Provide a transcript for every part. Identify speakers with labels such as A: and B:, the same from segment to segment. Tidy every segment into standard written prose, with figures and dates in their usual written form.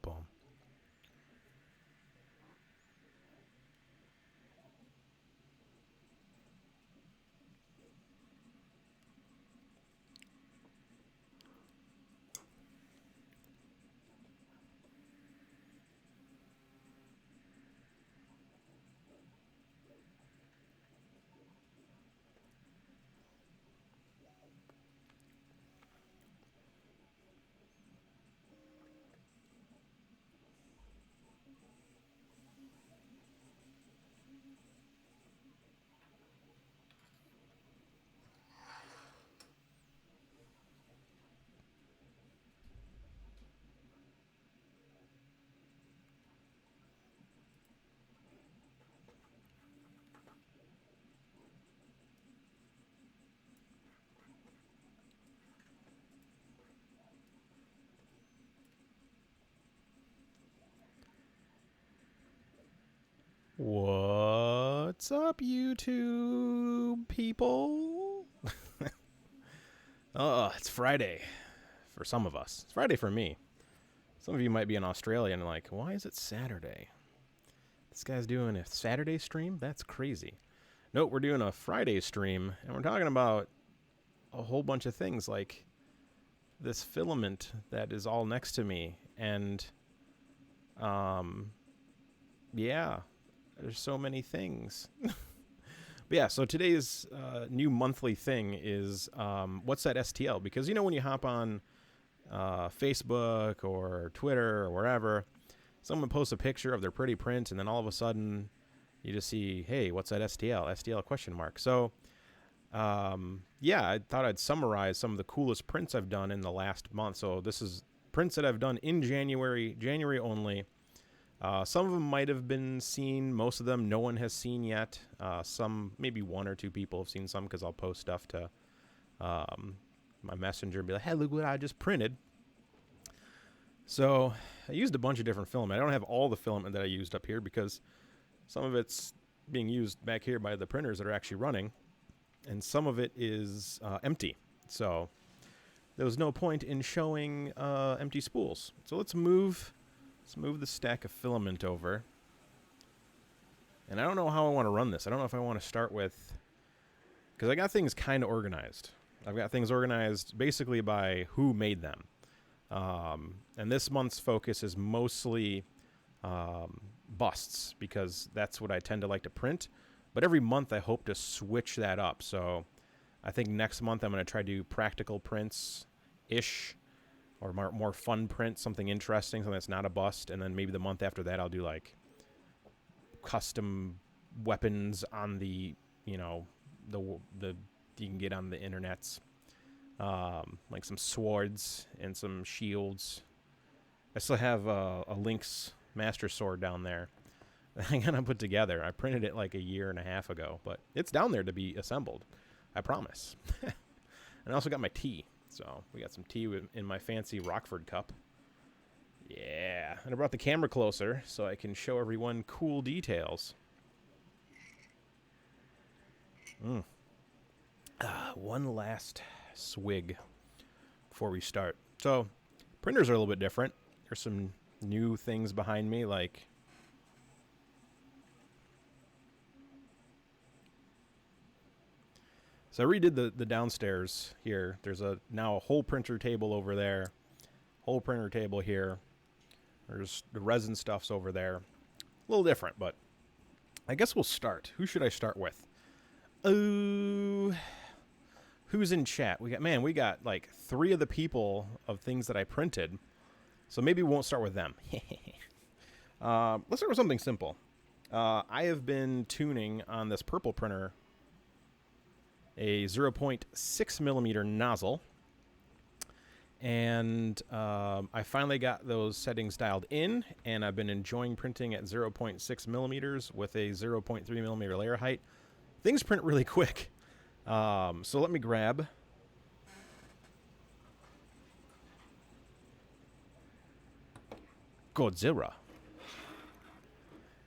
A: boom. What's up, YouTube people? Oh, it's Friday for some of us. It's Friday for me. Some of you might be in Australia and like, why is it Saturday? This guy's doing a Saturday stream? That's crazy. Nope, we're doing a Friday stream, and we're talking about a whole bunch of things like this filament that is all next to me, and yeah, there's so many things. But yeah, so today's new monthly thing is what's that STL? Because you know when you hop on Facebook or Twitter or wherever, someone posts a picture of their pretty print, and then all of a sudden you just see, hey, what's that STL? STL question mark. So yeah, I thought I'd summarize some of the coolest prints I've done in the last month. So this is prints that I've done in January only. Some of them might have been seen. Most of them no one has seen yet. Some, maybe one or two people have seen some because I'll post stuff to my messenger and be like, hey, look what I just printed. So I used a bunch of different filament. I don't have all the filament that I used up here because some of it's being used back here by the printers that are actually running, and some of it is empty. So there was no point in showing empty spools. So let's move the stack of filament over. And I don't know how I want to run this. I don't know if I want to start with, because I got things kind of organized. I've got things organized basically by who made them. And this month's focus is mostly busts, because that's what I tend to like to print. But every month I hope to switch that up. So I think next month I'm going to try to do practical prints-ish, or more fun prints, something interesting, something that's not a bust. And then maybe the month after that I'll do like custom weapons on the, you know, the you can get on the internets. Like some swords and some shields. I still have a Lynx Master Sword down there that I'm gonna put together. I printed it like a year and a half ago, but it's down there to be assembled. I promise. And I also got my tea. So we got some tea in my fancy Rockford cup. Yeah. And I brought the camera closer so I can show everyone cool details. One last swig before we start. So printers are a little bit different. There's some new things behind me, like so I redid the downstairs here. There's now a whole printer table over there, whole printer table here. There's the resin stuff's over there. A little different, but I guess we'll start. Who should I start with? Oh, who's in chat? We got like 3 of the people of things that I printed. So maybe we won't start with them. Let's start with something simple. I have been tuning on this purple printer a 0.6 millimeter nozzle, and I finally got those settings dialed in, and I've been enjoying printing at 0.6 millimeters with a 0.3 millimeter layer height. Things print really quick. So let me grab Godzilla.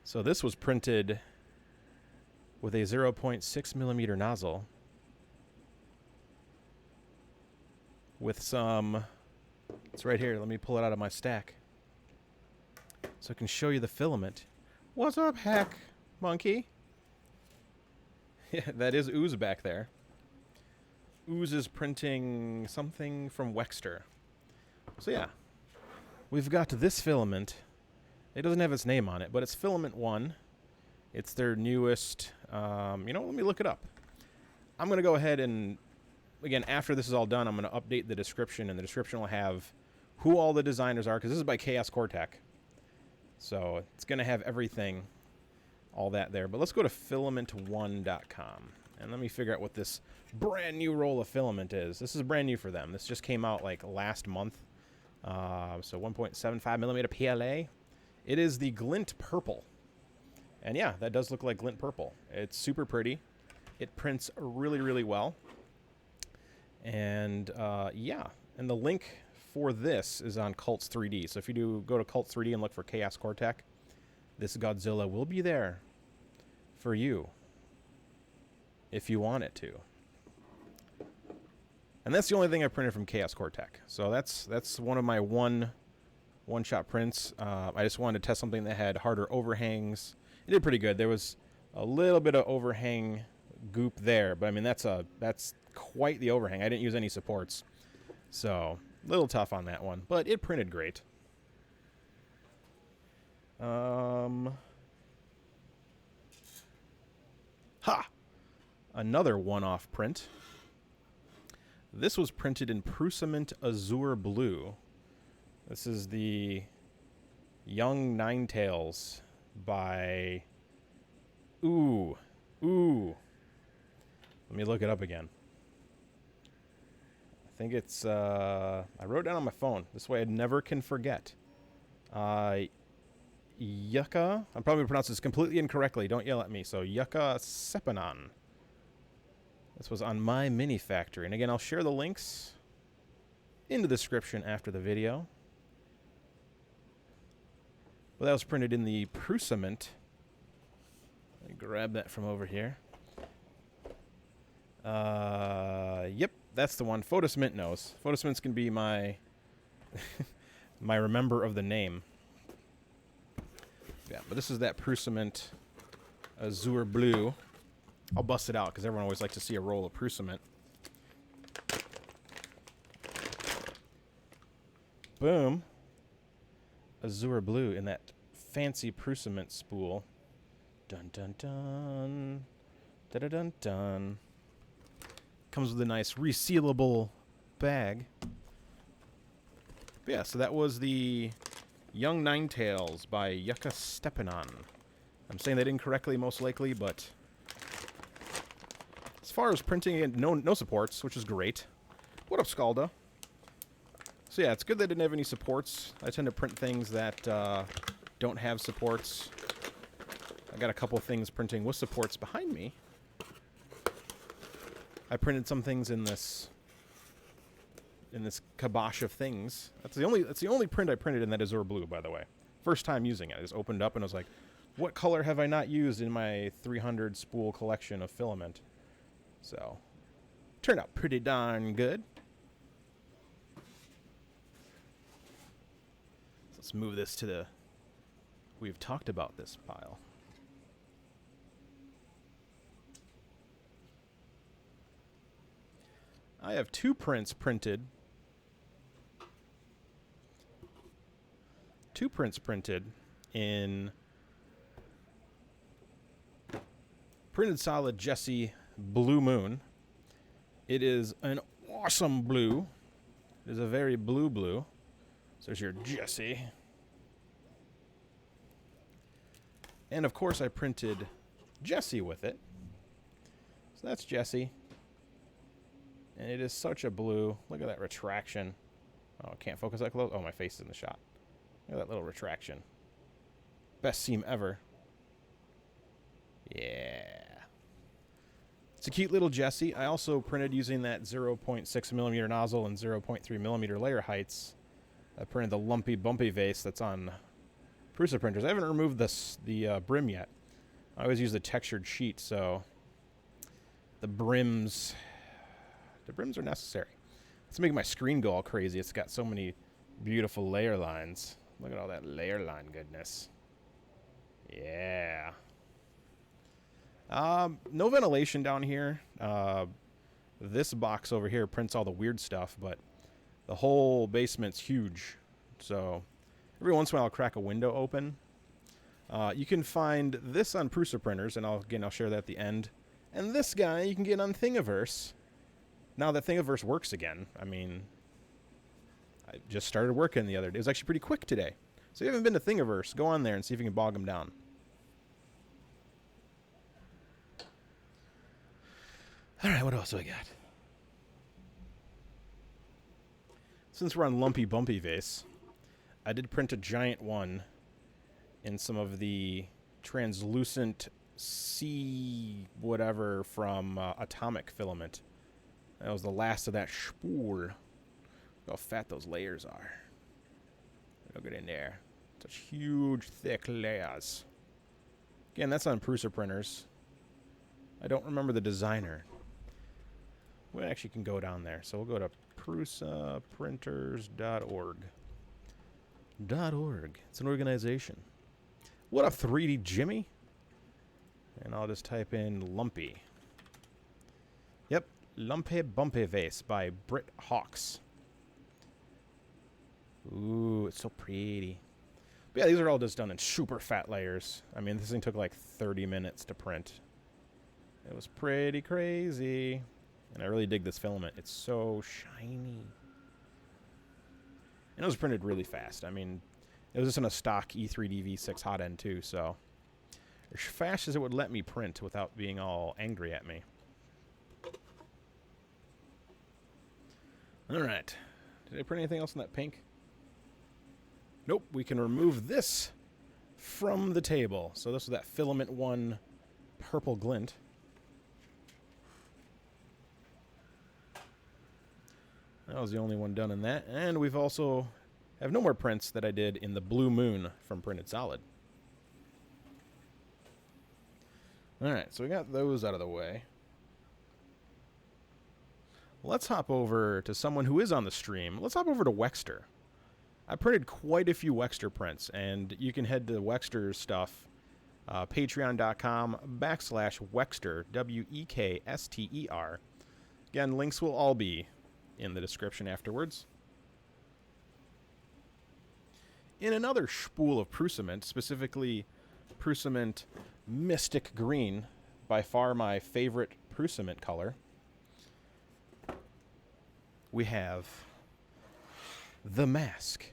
A: So this was printed with a 0.6 millimeter nozzle with some, it's right here, let me pull it out of my stack. so I can show you the filament. What's up, heck, monkey? Yeah, that is Ooze back there. Ooze is printing something from Wexter. So yeah, we've got this filament. It doesn't have its name on it, but it's FilamentOne. It's their newest. You know, let me look it up. I'm going to go ahead and, again, after this is all done, I'm going to update the description, and the description will have who all the designers are, because this is by Kaos Cortec. So it's going to have everything, all that there. But let's go to FilamentOne.com, and let me figure out what this brand new roll of filament is. This is brand new for them. This just came out like last month. So 1.75 millimeter PLA. It is the Glint Purple. And yeah, that does look like Glint Purple. It's super pretty. It prints really, really well. And yeah, and the link for this is on Cults 3D. So if you do go to Cults 3D and look for Kaos Cortec, this Godzilla will be there for you if you want it to. And that's the only thing I printed from Kaos Cortec. So that's one of my one-shot prints. I just wanted to test something that had harder overhangs. It did pretty good. There was a little bit of overhang goop there, but I mean that's quite the overhang. I didn't use any supports, so a little tough on that one, but it printed great. Another one-off print. This was printed in Prusament Azure Blue. This is the Young Ninetails by Let me look it up again. I think it's I wrote it down on my phone. This way I never can forget. Yucca. I'm probably pronouncing this completely incorrectly. Don't yell at me. So Yucca Sepanon. This was on my mini factory. And again, I'll share the links in the description after the video. Well, that was printed in the Prusament. Let me grab that from over here. Yep, that's the one. Foetus Mint knows. Foetus Mint's can be my my remember of the name. Yeah, but this is that Prusament Azure Blue. I'll bust it out because everyone always likes to see a roll of Prusament. Boom. Azure Blue in that fancy Prusament spool. Dun dun dun. Dun dun dun dun. Comes with a nice resealable bag. But yeah, so that was the Young Ninetails by Yucca Stepanon. I'm saying that incorrectly most likely, but as far as printing it, no supports, which is great. What up, Scalda? So yeah, it's good that it didn't have any supports. I tend to print things that don't have supports. I got a couple things printing with supports behind me. I printed some things in this kibosh of things. That's the only print I printed in that Azure Blue, by the way. First time using it. I just opened up and I was like, what color have I not used in my 300 spool collection of filament? So, turned out pretty darn good. So let's move this to the... We've talked about this pile. I have two prints printed. Two prints printed in Printed Solid Jesse Blue Moon. It is an awesome blue. It is a very blue. So there's your Jesse. And of course I printed Jesse with it. So that's Jesse. And it is such a blue. Look at that retraction. Oh, I can't focus that close. Oh, my face is in the shot. Look at that little retraction. Best seam ever. Yeah. It's a cute little Jesse. I also printed using that 0.6 millimeter nozzle and 0.3 millimeter layer heights. I printed the lumpy, bumpy vase that's on Prusa printers. I haven't removed the brim yet. I always use the textured sheet, so the brims are necessary. It's making my screen go all crazy. It's got so many beautiful layer lines. Look at all that layer line goodness. Yeah. No ventilation down here. This box over here prints all the weird stuff, but the whole basement's huge. So every once in a while I'll crack a window open. You can find this on Prusa printers, and I'll share that at the end. And this guy you can get on Thingiverse. Now that Thingiverse works again. I mean, I just started working the other day. It was actually pretty quick today. So if you haven't been to Thingiverse, go on there and see if you can bog them down. All right, what else do I got? Since we're on lumpy, bumpy vase, I did print a giant one in some of the translucent sea whatever from atomic filament. That was the last of that spool. Look how fat those layers are. Look at in there. Such huge, thick layers. Again, that's on Prusa printers. I don't remember the designer. We actually can go down there. So we'll go to prusaprinters.org. .org. It's an organization. What a 3D Jimmy. And I'll just type in lumpy. Yep. Lumpy Bumpy Vase by Britt Hawks. Ooh, it's so pretty. But yeah, these are all just done in super fat layers. I mean, this thing took like 30 minutes to print. It was pretty crazy. And I really dig this filament. It's so shiny. And it was printed really fast. I mean, it was just in a stock E3D V6 hot end too, so as fast as it would let me print without being all angry at me. Alright. Did I print anything else in that pink? Nope. We can remove this from the table. So this is that FilamentOne purple glint. That was the only one done in that. And we've also have no more prints that I did in the Blue Moon from Printed Solid. Alright, so we got those out of the way. Let's hop over to someone who is on the stream. Let's hop over to Wexter. I printed quite a few Wexter prints, and you can head to Wexter's stuff, patreon.com/Wexter, Wekster. Again, links will all be in the description afterwards. In another spool of Prusament, specifically Prusament Mystic Green, by far my favorite Prusament color, we have the mask.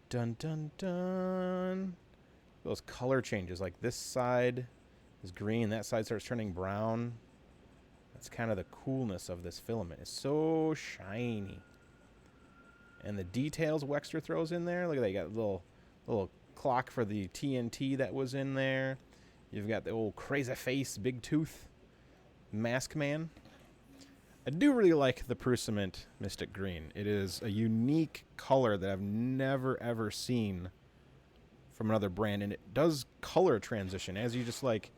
A: Dun dun dun. Those color changes, like this side is green, that side starts turning brown. That's kind of the coolness of this filament. It's so shiny. And the details Wexter throws in there. Look at that. You got a little clock for the TNT that was in there. You've got the old crazy face, big tooth mask man. I do really like the Prusament Mystic Green. It is a unique color that I've never ever seen from another brand, and it does color transition as you just like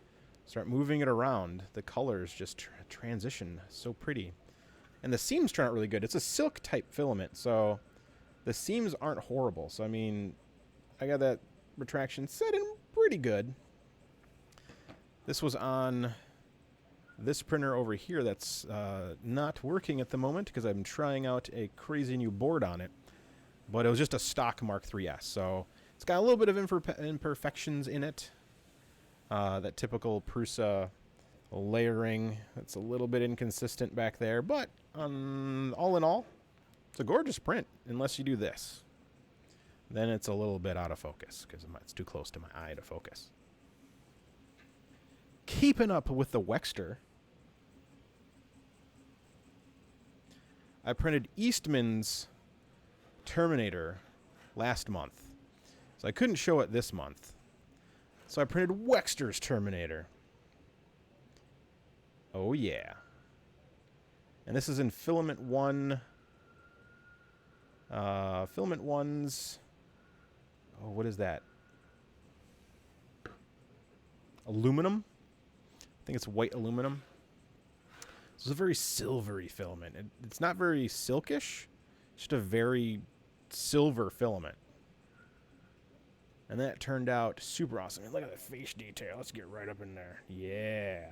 A: start moving it around. The colors just transition so pretty, and the seams turn out really good. It's a silk type filament, so the seams aren't horrible. So I mean, I got that retraction set in pretty good. This was on this printer over here that's not working at the moment because I'm trying out a crazy new board on it. But it was just a stock Mark III's, so it's got a little bit of imperfections in it. That typical Prusa layering. It's a little bit inconsistent back there, but all in all, it's a gorgeous print, unless you do this. Then it's a little bit out of focus because it's too close to my eye to focus. Keeping up with the Wexter, I printed Eastman's Terminator last month, so I couldn't show it this month. So I printed Wexter's Terminator. Oh yeah. And this is in FilamentOne. FilamentOne's... Oh, what is that? Aluminum? I think it's white aluminum. This is a very silvery filament. It's not very silkish. It's just a very silver filament. And that turned out super awesome. Look at that face detail. Let's get right up in there. Yeah.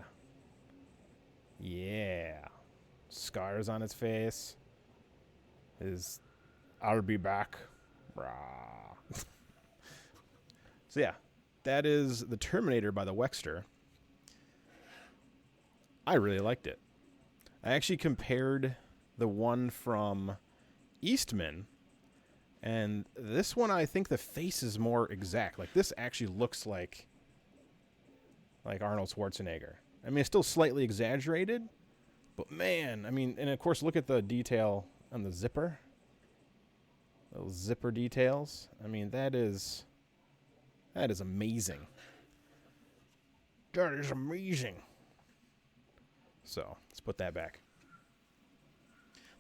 A: Yeah. Scars on his face. His I'll be back. Brah. So yeah, that is the Terminator by the Wexter. I really liked it. I actually compared the one from Eastman, and this one I think the face is more exact. Like this actually looks like Arnold Schwarzenegger. I mean, it's still slightly exaggerated, but man, I mean, and of course look at the detail on the zipper. Little zipper details. I mean, that is amazing. That is amazing. So, let's put that back.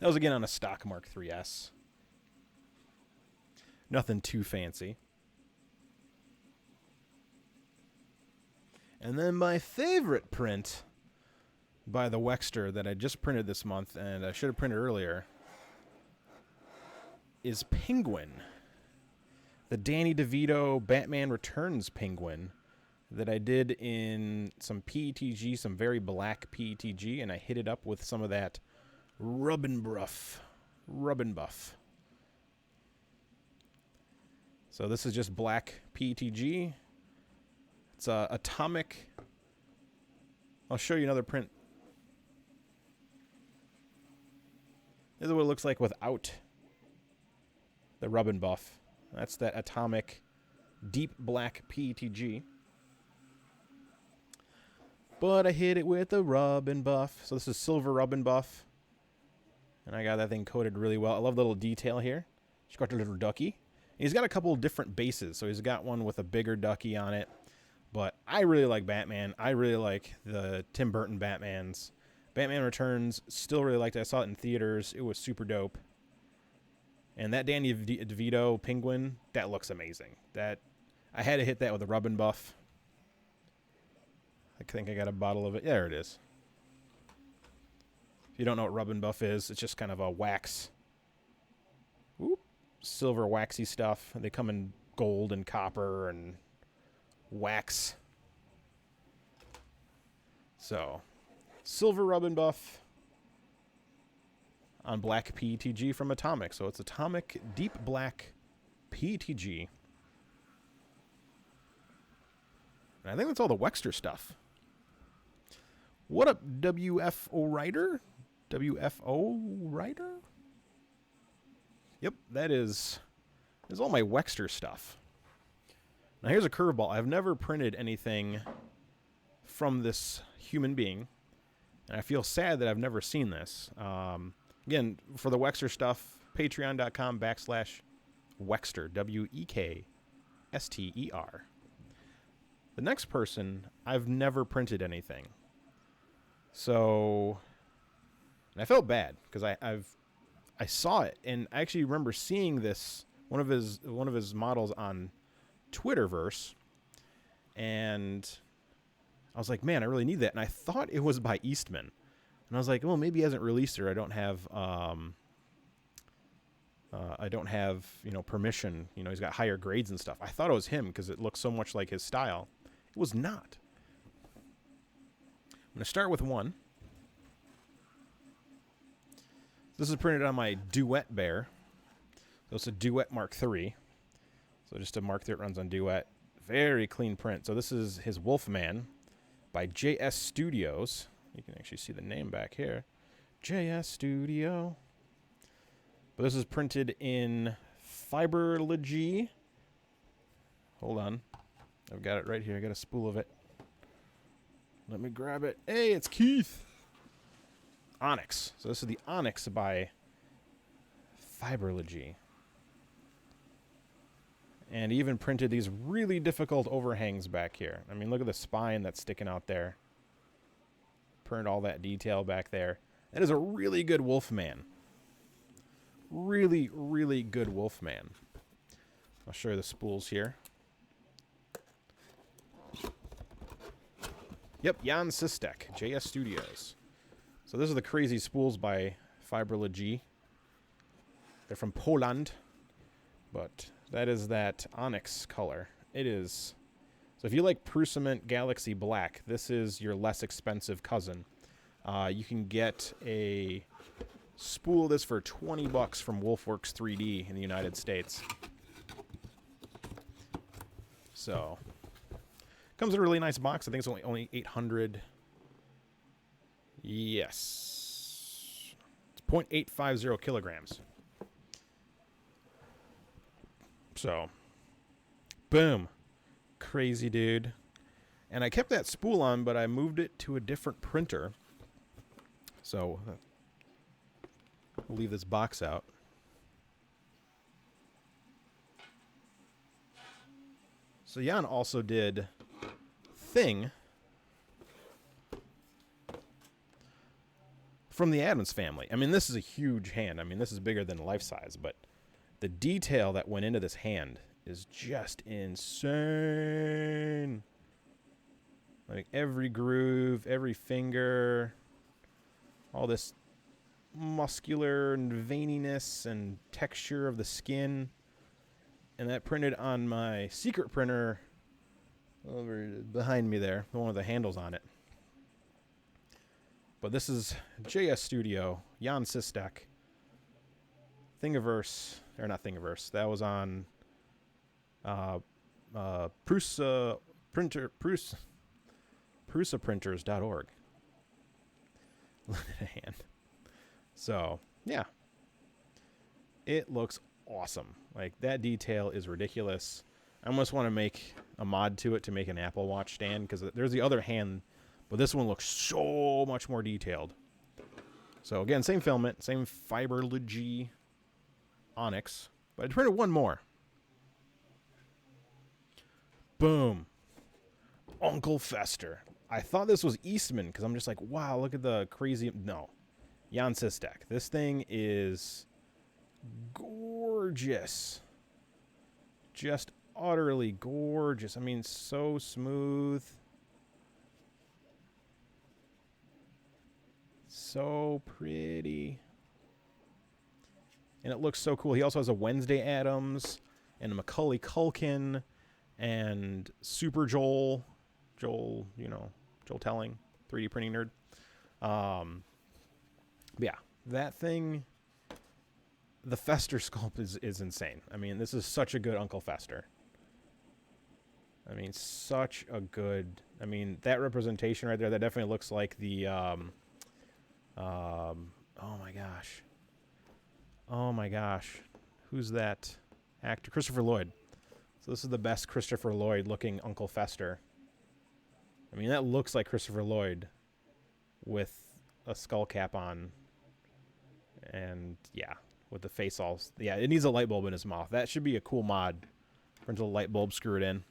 A: That was again on a stock Mark 3S. Nothing too fancy. And then my favorite print by the Wexter that I just printed this month, and I should have printed earlier, is Penguin. The Danny DeVito Batman Returns Penguin that I did in some PETG, some very black PETG, and I hit it up with some of that rub and buff. So this is just black PETG. It's atomic. I'll show you another print. This is what it looks like without the rub and buff. That's that atomic deep black PETG. But I hit it with a rub and buff. So this is silver rub and buff. And I got that thing coated really well. I love the little detail here. She's got a little ducky. And he's got a couple of different bases. So he's got one with a bigger ducky on it. But I really like Batman. I really like the Tim Burton Batmans. Batman Returns, still really liked it. I saw it in theaters. It was super dope. And that Danny DeVito Penguin, that looks amazing. That I had to hit that with a rub and buff. I think I got a bottle of it. There it is. If you don't know what rub and buff is, it's just kind of a wax. Whoop, silver waxy stuff. They come in gold and copper and wax. So, silver rub and buff on black PETG from Atomic. So it's Atomic Deep Black PETG. And I think that's all the Wexter stuff. What up, WFO Writer? WFO Writer? Yep, that is all my Wexter stuff. Now here's a curveball. I've never printed anything from this human being. And I feel sad that I've never seen this. Again, for the Wexter stuff, patreon.com/Wexter, WEKSTER. The next person, I've never printed anything. So, and I felt bad because I saw it, and I actually remember seeing this one of his models on Twitterverse, and I was like, man, I really need that. And I thought it was by Eastman, and I was like, well, maybe he hasn't released it. Or I don't have permission. He's got higher grades and stuff. I thought it was him because it looked so much like his style. It was not. I'm going to start with one. This is printed on my Duet Bear. So it's a Duet Mark III. So just a Mark III that runs on Duet. Very clean print. So this is his Wolfman by JS Studios. You can actually see the name back here. JS Studio. But this is printed in Fiberlogy. Hold on. I've got it right here. I got a spool of it. Let me grab it. Hey, it's Keith. Onyx. So this is the Onyx by Fiberlogy. And he even printed these really difficult overhangs back here. I mean, look at the spine that's sticking out there. Printed all that detail back there. That is a really good Wolfman. Really, really good Wolfman. I'll show you the spools here. Yep, Jan Sistek, JS Studios. So this are the crazy spools by Fiberlogy. They're from Poland, but that is that Onyx color. It is. So if you like Prusament Galaxy Black, this is your less expensive cousin. You can get a spool of this for $20 from Wolfworks 3D in the United States. So, comes in a really nice box. I think it's only 800. Yes. It's 0.850 kilograms. So, boom. Crazy, dude. And I kept that spool on, but I moved it to a different printer. So, we'll leave this box out. So Jan also did Thing from the Addams family. I mean, this is a huge hand. I mean, this is bigger than life size, but the detail that went into this hand is just insane. Like every groove, every finger, all this muscular and veininess and texture of the skin. And that printed on my secret printer over behind me there, the one with the handles on it. But this is JS Studio, Jan Sistek, Thingiverse, or not Thingiverse. That was on Prusaprinters.org. Look at a hand. So, yeah. It looks awesome. Like, that detail is ridiculous. I almost want to make a mod to it to make an Apple Watch stand, because there's the other hand, but this one looks so much more detailed. So, again, same filament, same Fiberlogy Onyx, but I printed one more. Boom. Uncle Fester. I thought this was Eastman, because I'm just like, wow, look at the crazy... No. Jan Sistek. This thing is gorgeous. Just utterly gorgeous. I mean, so smooth. So pretty. And it looks so cool. He also has a Wednesday Addams and a Macaulay Culkin and Super Joel. Joel, you know, Joel Telling, 3D printing nerd. Yeah, that thing, the Fester sculpt is insane. I mean, this is such a good Uncle Fester. I mean, such a good, I mean, that representation right there, that definitely looks like the, oh my gosh. Oh my gosh. Who's that actor? Christopher Lloyd. So this is the best Christopher Lloyd looking Uncle Fester. I mean, that looks like Christopher Lloyd with a skull cap on. And, yeah, with the face all... Yeah, it needs a light bulb in his mouth. That should be a cool mod. Brings a light bulb screwed in.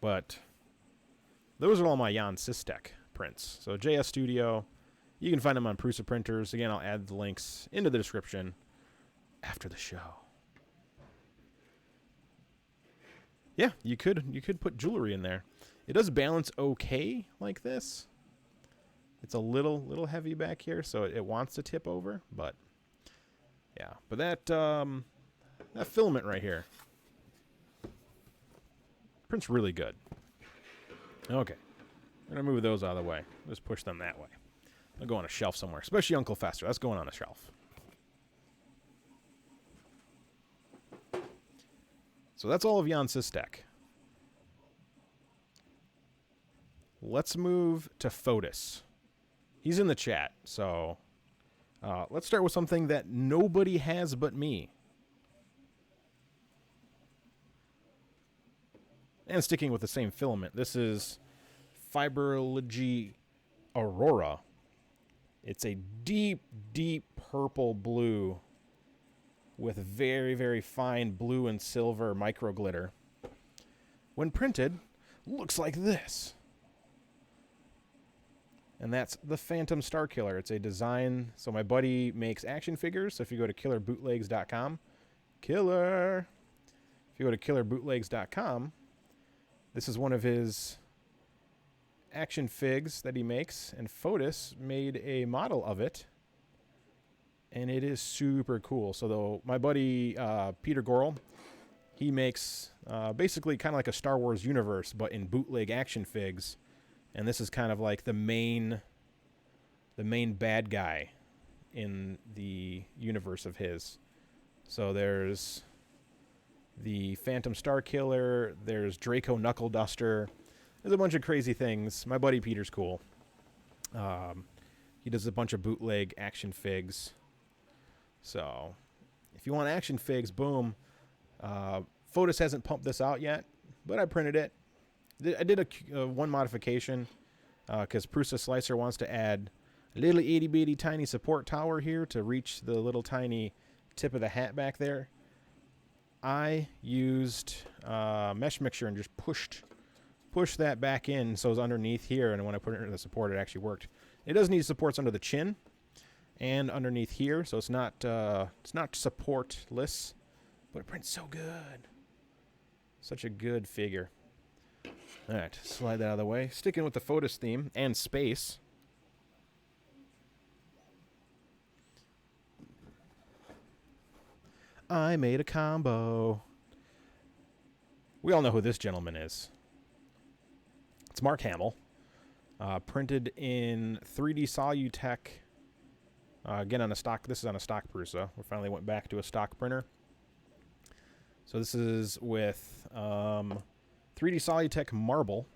A: But those are all my Jan Sistek prints. So JS Studio, you can find them on Prusa Printers. Again, I'll add the links into the description after the show. Yeah, you could put jewelry in there. It does balance okay like this. It's a little heavy back here, so it wants to tip over, but yeah. But that filament right here prints really good. Okay. I'm going to move those out of the way. Just push them that way. They'll go on a shelf somewhere, especially Uncle Fester. That's going on a shelf. So that's all of Jan Sistek. Let's move to Foetus. He's in the chat, so let's start with something that nobody has but me. And sticking with the same filament, this is Fiberlogy Aurora. It's a deep, deep purple blue with very, very fine blue and silver micro glitter. When printed, looks like this. And that's the Phantom Starkiller. It's a design. So my buddy makes action figures. So if you go to killerbootlegs.com, if you go to killerbootlegs.com, this is one of his action figs that he makes. And Foetus made a model of it. And it is super cool. So my buddy Peter Gorel, He makes basically kind of like a Star Wars universe, but in bootleg action figs. And this is kind of like the main bad guy in the universe of his. So there's the Phantom Starkiller, there's Draco Knuckle Duster. There's a bunch of crazy things. My buddy Peter's cool. He does a bunch of bootleg action figs. So if you want action figs, boom. Foetus hasn't pumped this out yet, but I printed it. I did a one modification because Prusa Slicer wants to add a little itty bitty tiny support tower here to reach the little tiny tip of the hat back there. I used mesh mixture and just pushed that back in so it was underneath here, and when I put it into the support, it actually worked. It does need supports under the chin and underneath here, so it's not supportless, but it prints so good. Such a good figure. All right, slide that out of the way. Sticking with the Foetus theme and space. I made a combo. We all know who this gentleman is. It's Mark Hamill. Printed in 3D Solutech. Again, on a stock. This is on a stock Prusa. We finally went back to a stock printer. So this is with 3D Solutech marble.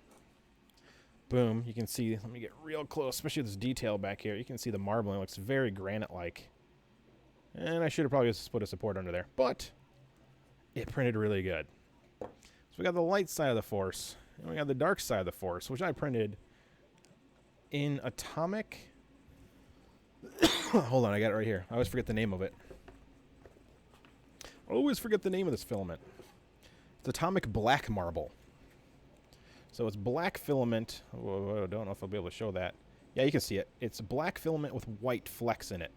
A: Boom. You can see, let me get real close, especially with this detail back here. You can see the marble. It looks very granite-like. And I should have probably just put a support under there. But it printed really good. So we got the light side of the Force. And we got the dark side of the Force, which I printed in atomic. Hold on, I got it right here. I always forget the name of it. I always forget the name of this filament. It's atomic black marble. So it's black filament. Whoa, I don't know if I'll be able to show that. Yeah, you can see it. It's black filament with white flecks in it.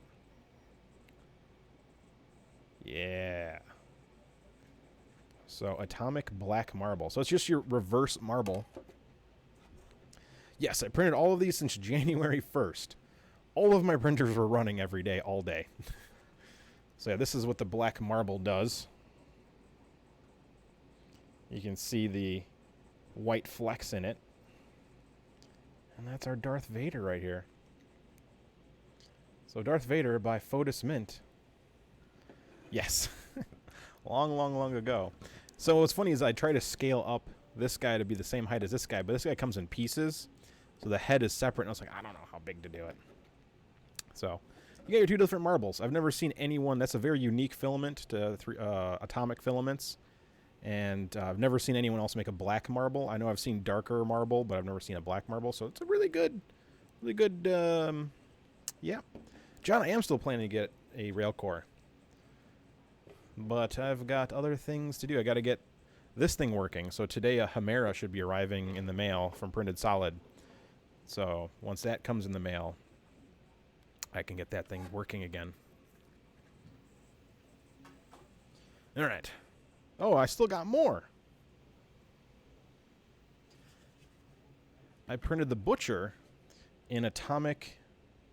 A: Yeah. So atomic black marble. So it's just your reverse marble. Yes, I printed all of these since January 1st. All of my printers were running every day, all day. So yeah, this is what the black marble does. You can see the white flecks in it. And that's our Darth Vader right here. So Darth Vader by Foetus Mint. Yes. long ago. So what's funny is I try to scale up this guy to be the same height as this guy, but this guy comes in pieces. So the head is separate, and I was like, I don't know how big to do it. So you got your two different marbles. I've never seen anyone. That's a very unique filament to atomic filaments. And I've never seen anyone else make a black marble. I know I've seen darker marble, but I've never seen a black marble. So it's a really good, yeah. John, I am still planning to get a rail core. But I've got other things to do. I got to get this thing working. So today a Chimera should be arriving in the mail from Printed Solid. So once that comes in the mail, I can get that thing working again. All right. Oh, I still got more. I printed the Butcher in Atomic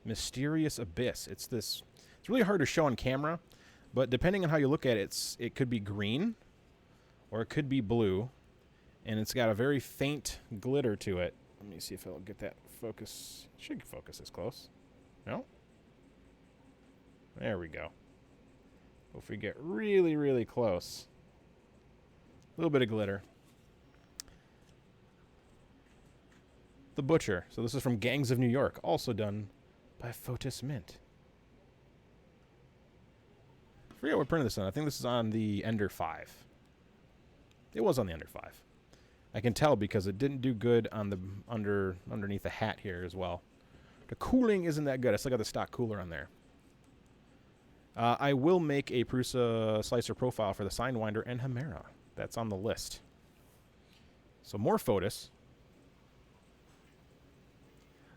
A: Mysterious Abyss. It's really hard to show on camera, but depending on how you look at it, it could be green or it could be blue, and it's got a very faint glitter to it. Let me see if I'll get that focus. It should focus this close. No? There we go. If we get really, really close. A little bit of glitter. The Butcher. So this is from Gangs of New York, also done by Foetus Mint. I forget what printed this on. I think this is on the Ender 5. It was on the Ender 5. I can tell because it didn't do good on the underneath the hat here as well. The cooling isn't that good. I still got the stock cooler on there. I will make a Prusa Slicer profile for the Signwinder and Chimera. That's on the list. So more Foetus.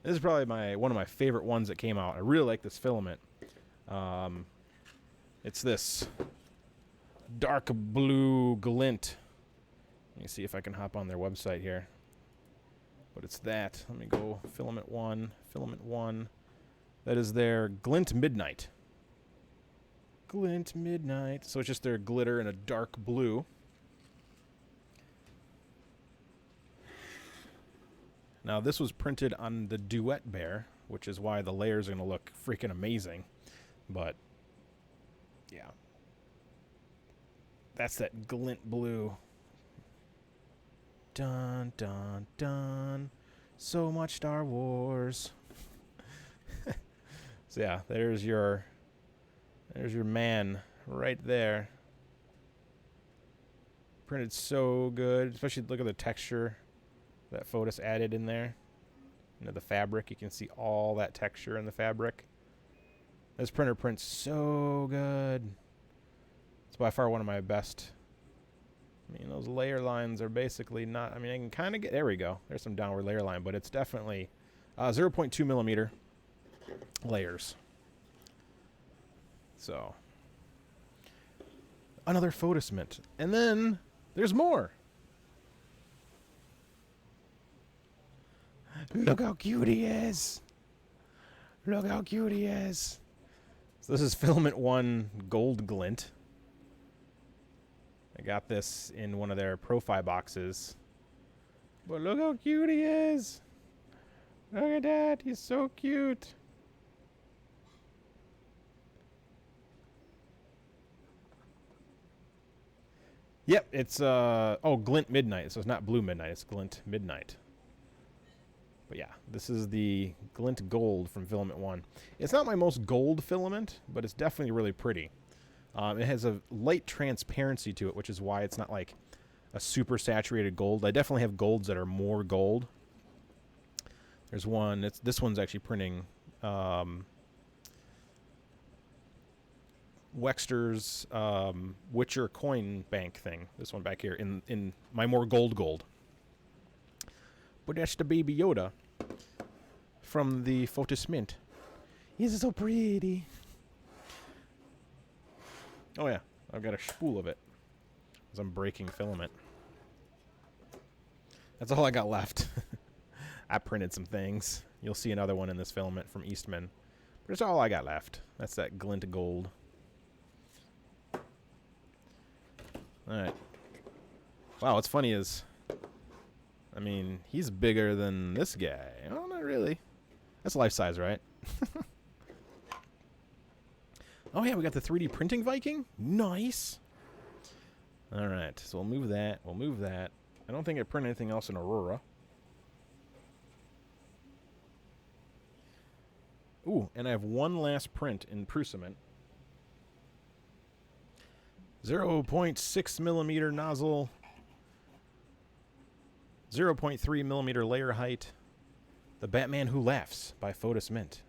A: This is probably one of my favorite ones that came out. I really like this filament. It's this dark blue glint. Let me see if I can hop on their website here. But it's that. Let me go FilamentOne. That is their Glint Midnight. Glint Midnight. So it's just their glitter in a dark blue. Now, this was printed on the Duet Bear, which is why the layers are going to look freaking amazing. But, yeah. That's that glint blue. Dun, dun, dun. So much Star Wars. So, yeah, there's your man right there. Printed so good. Especially look at the texture that Foetus added in there. You know, the fabric. You can see all that texture in the fabric. This printer prints so good. It's by far one of my best. I mean, those layer lines are basically not... I mean, I can kind of get... There we go. There's some downward layer line, but it's definitely 0.2 millimeter layers. So, another Foetus mint. And then there's more. Look how cute he is. Look how cute he is. So this is FilamentOne Gold Glint. I got this in one of their Profi boxes. But look how cute he is. Look at that. He's so cute. Yep, it's Glint Midnight. So it's not Blue Midnight, it's Glint Midnight. But yeah, this is the Glint Gold from FilamentOne. It's not my most gold filament, but it's definitely really pretty. It has a light transparency to it, which is why it's not like a super saturated gold. I definitely have golds that are more gold. There's one, this one's actually printing Wexter's Witcher coin bank thing. This one back here in my more gold. But that's the baby Yoda from the Foetus mint. He's so pretty. Oh yeah, I've got a spool of it as I'm breaking filament. That's all I got left. I printed some things. You'll see another one in this filament from Eastman. But that's all I got left. That's that Glint Gold. Alright. Wow, what's funny is, I mean, he's bigger than this guy. Oh, not really. That's life size, right? Oh, yeah, we got the 3D printing Viking. Nice. Alright, so we'll move that. We'll move that. I don't think I print anything else in Aurora. Ooh, and I have one last print in Prusament. 0.6 millimeter nozzle. 0.3 millimeter layer height. The Batman Who Laughs by Foetus Mint.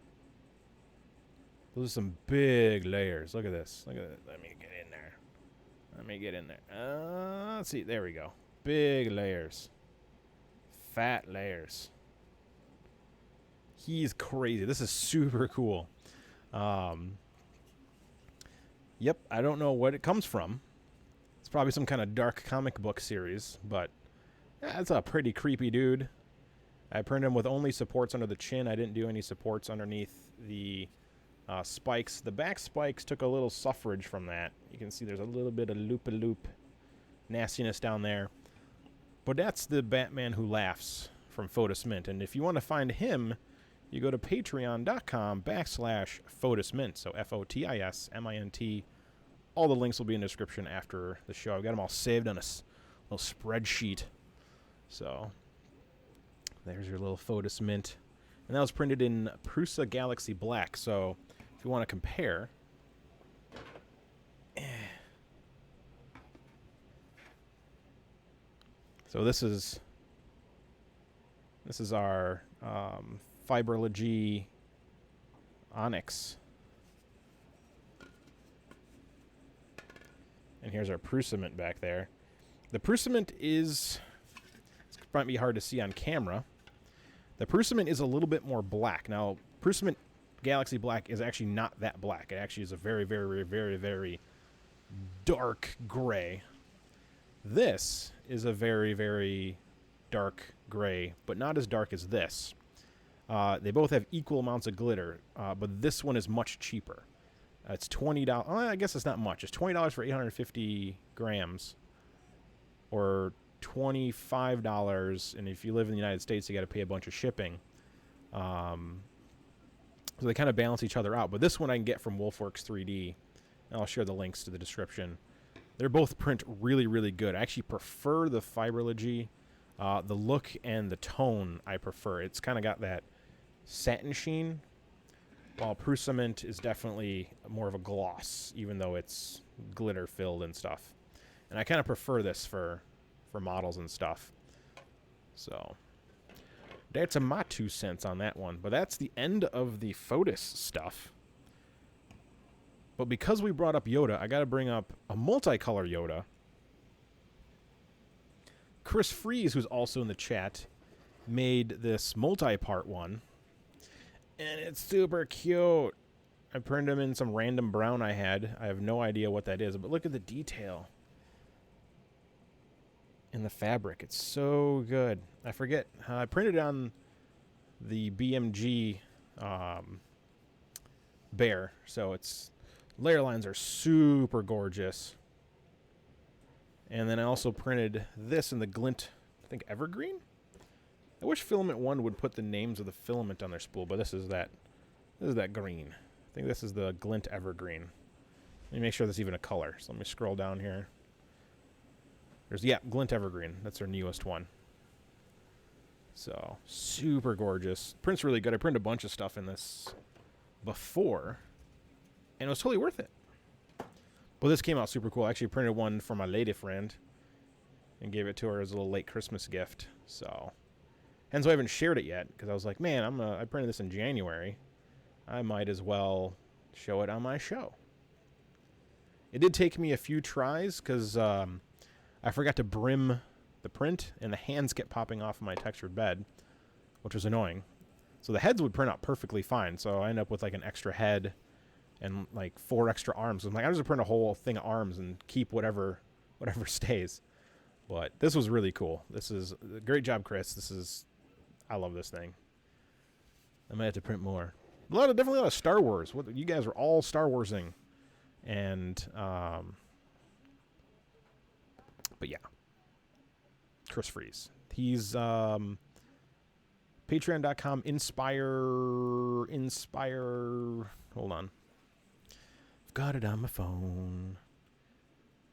A: Those are some big layers. Look at this. Look at that. Let me get in there. Let me get in there. Let's see. There we go. Big layers. Fat layers. He's crazy. This is super cool. Yep, I don't know what it comes from. It's probably some kind of dark comic book series, but that's a pretty creepy dude. I printed him with only supports under the chin. I didn't do any supports underneath the spikes. The back spikes took a little suffrage from that. You can see there's a little bit of loop-a-loop nastiness down there. But that's the Batman Who Laughs from Foetus Mint. And if you want to find him, you go to patreon.com/FoetusMint. So FOTISMINT. All the links will be in the description after the show. I've got them all saved on a little spreadsheet. So there's your little Foetus Mint. And that was printed in Prusa Galaxy Black. So if you want to compare, so this is our Fiberlogy Onyx. And here's our Prusament back there. The Prusament is, it might be hard to see on camera. The Prusament is a little bit more black. Now, Prusament Galaxy Black is actually not that black. It actually is a very, very, very, very dark gray. This is a very, very dark gray, but not as dark as this. They both have equal amounts of glitter, but this one is much cheaper. It's $20. Well, I guess it's not much. It's $20 for 850 grams, or $25, and if you live in the United States, you got to pay a bunch of shipping. So they kind of balance each other out. But this one I can get from Wolfworks 3D, and I'll share the links to the description. They're both print really, really good. I actually prefer the Fiberlogy. The look and the tone I prefer. It's kind of got that satin sheen, while Prusament is definitely more of a gloss, even though it's glitter filled and stuff. And I kind of prefer this for models and stuff. So that's my 2 cents on that one. But that's the end of the Foetus stuff. But because we brought up Yoda, I got to bring up a multicolor Yoda. Chris Freeze, who's also in the chat, made this multi-part one. And it's super cute. I printed him in some random brown I had. I have no idea what that is, but look at the detail in the fabric. It's so good. I forget. I printed it on the BMG bear, so its layer lines are super gorgeous. And then I also printed this in the Glint, I think, Evergreen? I wish FilamentOne would put the names of the filament on their spool, but this is that green. I think this is the Glint Evergreen. Let me make sure there's even a color. So let me scroll down here. There's, yeah, Glint Evergreen. That's their newest one. So, super gorgeous. Print's really good. I printed a bunch of stuff in this before, and it was totally worth it. But this came out super cool. I actually printed one for my lady friend and gave it to her as a little late Christmas gift. So, and so I haven't shared it yet because I was like, man, I printed this in January. I might as well show it on my show. It did take me a few tries because I forgot to brim the print, and the hands kept popping off my textured bed, which was annoying. So the heads would print out perfectly fine. So I ended up with like an extra head and like 4 extra arms. I'm like, I just print a whole thing of arms and keep whatever stays. But this was really cool. This is a great job, Chris. I love this thing. I might have to print more. Definitely a lot of Star Wars. You guys are all Star Warsing, and but yeah, Chris Freeze. He's Patreon.com inspire. Hold on. Got it on my phone.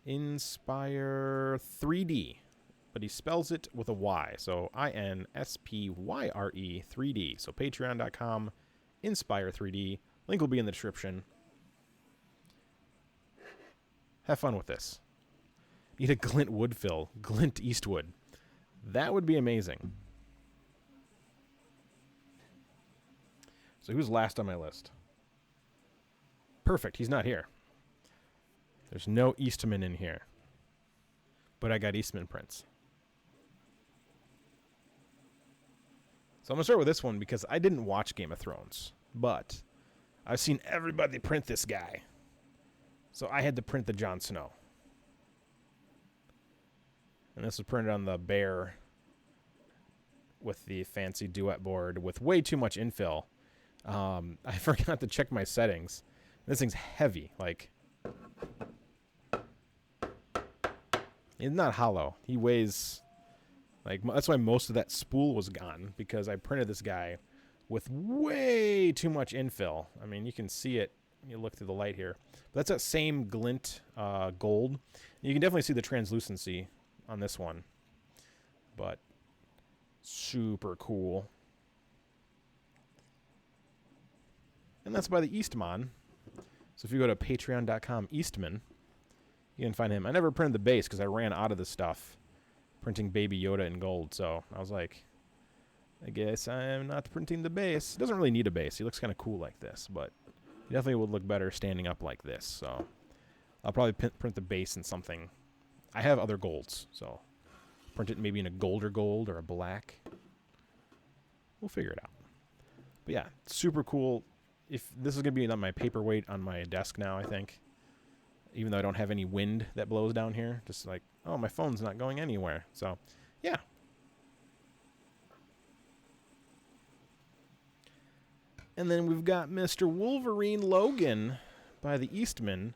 A: Inspire 3D. But he spells it with a Y. So INSPYRE 3D. So patreon.com Inspire 3D. Link will be in the description. Have fun with this. Need a Glint wood fill. Glint Eastwood. That would be amazing. So who's last on my list? Perfect. He's not here. There's no Eastman in here. But I got Eastman prints. So I'm going to start with this one because I didn't watch Game of Thrones. But I've seen everybody print this guy. So I had to print the Jon Snow. And this was printed on the Bear with the fancy duet board with way too much infill. I forgot to check my settings. This thing's heavy. Like, it's not hollow. He weighs, like, that's why most of that spool was gone, because I printed this guy with way too much infill. I mean, you can see it. You look through the light here. But that's that same Glint Gold. You can definitely see the translucency on this one. But super cool. And that's by the Eastman. So if you go to patreon.com Eastman, you can find him. I never printed the base because I ran out of the stuff printing Baby Yoda in gold. So I was like, I guess I'm not printing the base. He doesn't really need a base. He looks kind of cool like this, but he definitely would look better standing up like this. So I'll probably print the base in something. I have other golds, so print it maybe in a golder gold or a black. We'll figure it out. But yeah, super cool. If this is going to be on my paperweight on my desk now, I think. Even though I don't have any wind that blows down here. Just like, oh, my phone's not going anywhere. So, yeah. And then we've got Mr. Wolverine Logan by the Eastman.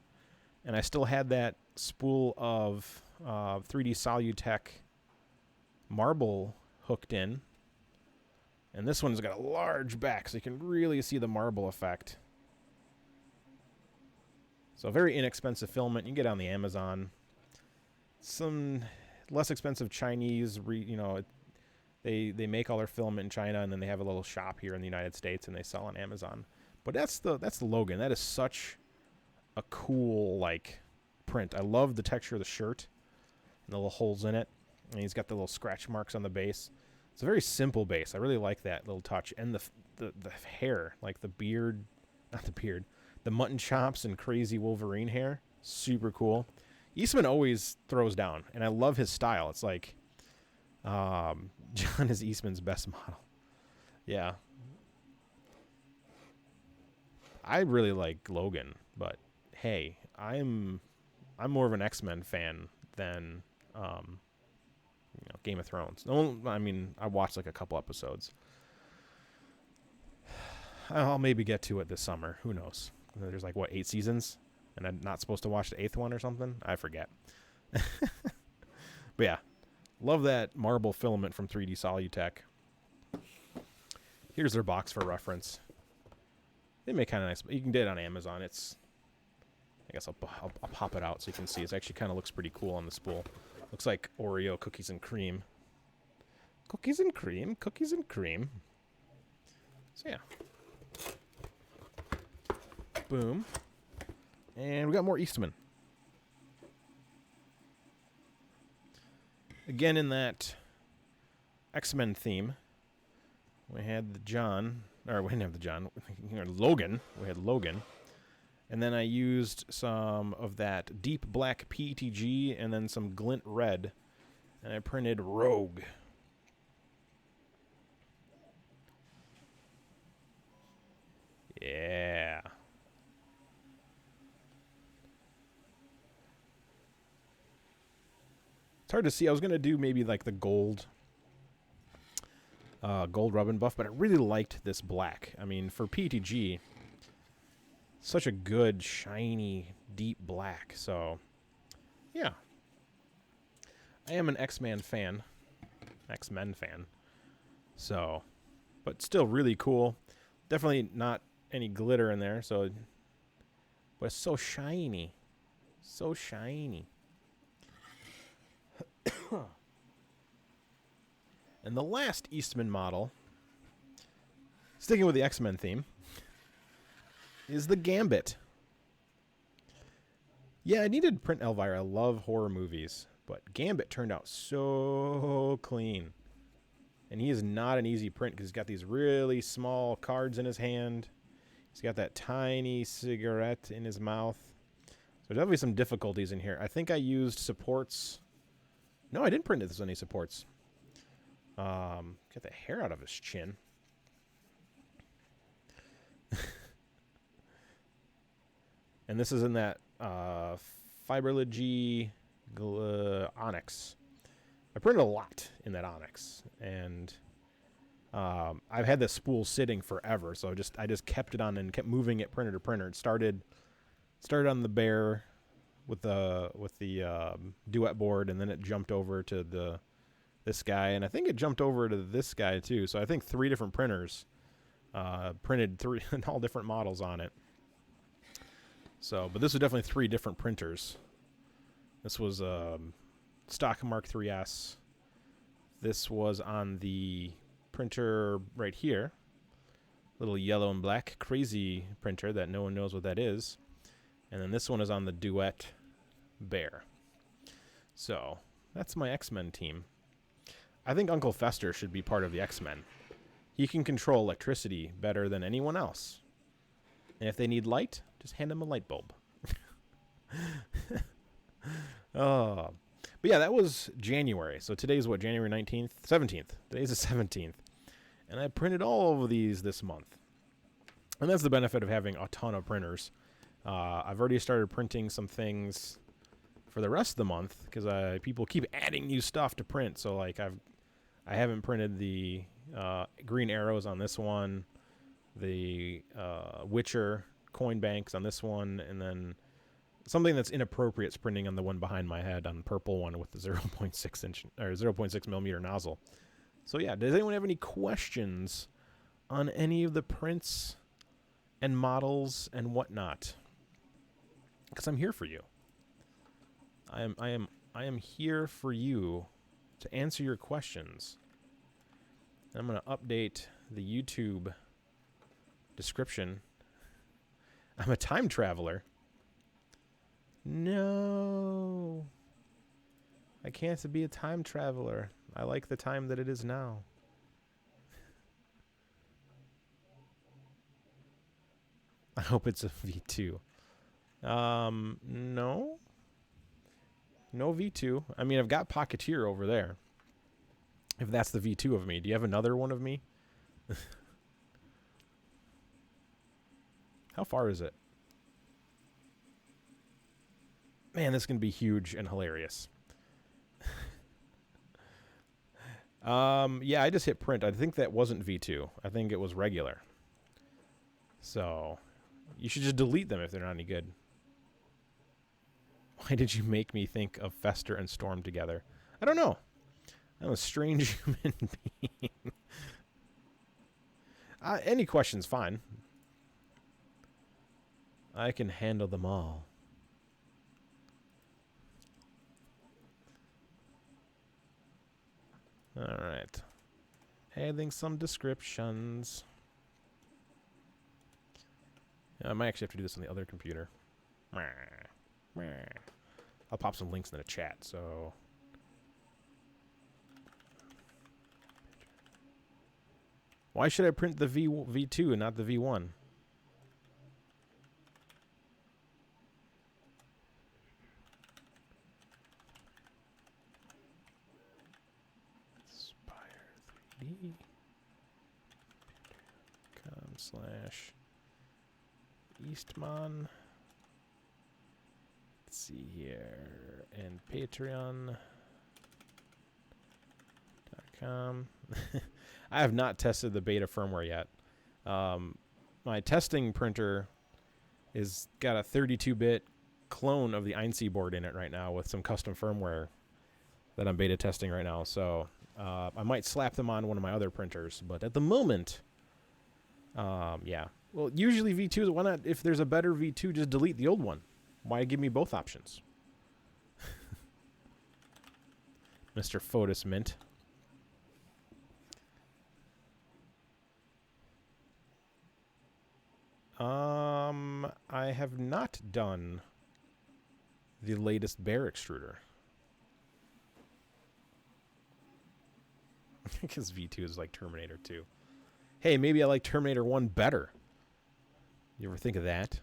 A: And I still had that spool of 3D Solutech marble hooked in. And this one's got a large back, so you can really see the marble effect. So a very inexpensive filament. You can get it on the Amazon. Some less expensive Chinese, they make all their filament in China, and then they have a little shop here in the United States, and they sell on Amazon. But that's the Logan. That is such a cool, like, print. I love the texture of the shirt and the little holes in it. And he's got the little scratch marks on the base. It's a very simple base. I really like that little touch. And the hair, like the beard, not the beard, the mutton chops and crazy Wolverine hair. Super cool. Eastman always throws down, and I love his style. It's like John is Eastman's best model. Yeah. I really like Logan, but hey, I'm more of an X-Men fan than Game of Thrones. No, I mean, I watched like a couple episodes. I'll maybe get to it this summer. Who knows? There's like, what, 8 seasons? And I'm not supposed to watch the 8th one or something? I forget. But yeah, love that marble filament from 3D Solutech. Here's their box for reference. They make kind of nice. You can get it on Amazon. It's, I guess I'll pop it out so you can see. It actually kind of looks pretty cool on the spool. Looks like Oreo cookies and cream. Cookies and cream, cookies and cream. So yeah. Boom. And we got more Eastman. Again in that X-Men theme. We had the John, or we didn't have the John, Logan. We had Logan. And then I used some of that deep black PETG and then some glint red. And I printed Rogue. Yeah. It's hard to see. I was going to do maybe like the gold rub and buff, but I really liked this black. I mean, for PETG, such a good, shiny, deep black. So, yeah. I am an X-Men fan. So, but still really cool. Definitely not any glitter in there, so, but it's so shiny. So shiny. And the last Eastman model, sticking with the X-Men theme, is the Gambit. Yeah, I needed to print Elvira. I love horror movies, but Gambit turned out so clean. And he is not an easy print because he's got these really small cards in his hand. He's got that tiny cigarette in his mouth. So there's definitely some difficulties in here. I think I used supports. No, I didn't print this with any supports. Get the hair out of his chin. And this is in that Fiberlogy Onyx. I printed a lot in that Onyx, and I've had this spool sitting forever, so I just kept it on and kept moving it printer to printer. It started on the Bear with the duet board, and then it jumped over to this guy, and I think it jumped over to this guy too. So I think 3 different printers printed 3 all different models on it. So, but this was definitely 3 different printers. This was stock Mark 3S. This was on the printer right here, little yellow and black crazy printer that no one knows what that is. And then this one is on the Duet Bear. So that's my X-Men team. I think Uncle Fester should be part of the X-Men. He can control electricity better than anyone else. And if they need light, just hand him a light bulb. Oh. But yeah, that was January. So today's what, January 19th? 17th. Today's the 17th. And I printed all of these this month. And that's the benefit of having a ton of printers. I've already started printing some things for the rest of the month because people keep adding new stuff to print. So like I haven't printed the green arrows on this one, the Witcher coin banks on this one, and then Something that's inappropriate is printing on the one behind my head, on the purple one with the 0.6 inch or 0.6 millimeter nozzle. So yeah, does anyone have any questions on any of the prints and models and whatnot? Because I'm here for you. I am here for you to answer your questions. And I'm going to update the YouTube description. I'm a time traveler. No. I can't be a time traveler. I like the time that it is now. I hope it's a V2. No. No V2. I mean, I've got Pocketeer over there. If that's the V2 of me. Do you have another one of me? How far is it? Man, this is going to be huge and hilarious. Yeah, I just hit print. I think that wasn't V2. I think it was regular. So, you should just delete them if they're not any good. Why did you make me think of Fester and Storm together? I don't know. I'm a strange human being. Any question's fine. I can handle them all. Alright. Adding some descriptions. Yeah, I might actually have to do this on the other computer. I'll pop some links in the chat, so... Why should I print the V2 and not the V1? Eastman. Let's see here. And Patreon.com. I have not tested the beta firmware yet. My testing printer is got a 32-bit clone of the Einsy board in it right now with some custom firmware that I'm beta testing right now. So I might slap them on one of my other printers, but at the moment, yeah. Well, usually V2s, why not, if there's a better V2, just delete the old one? Why give me both options? Mr. Foetus Mint. I have not done the latest bear extruder. Because V2 is like Terminator 2. Hey, maybe I like Terminator 1 better. You ever think of that?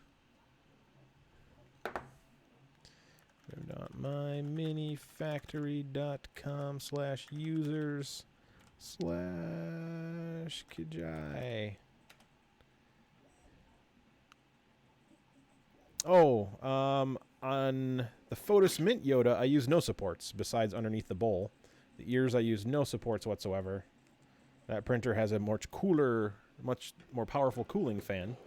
A: myminifactory.com/users/Kijai. Oh, on the Foetus Mint Yoda, I use no supports besides underneath the bowl. The ears, I use no supports whatsoever. That printer has a much cooler, much more powerful cooling fan.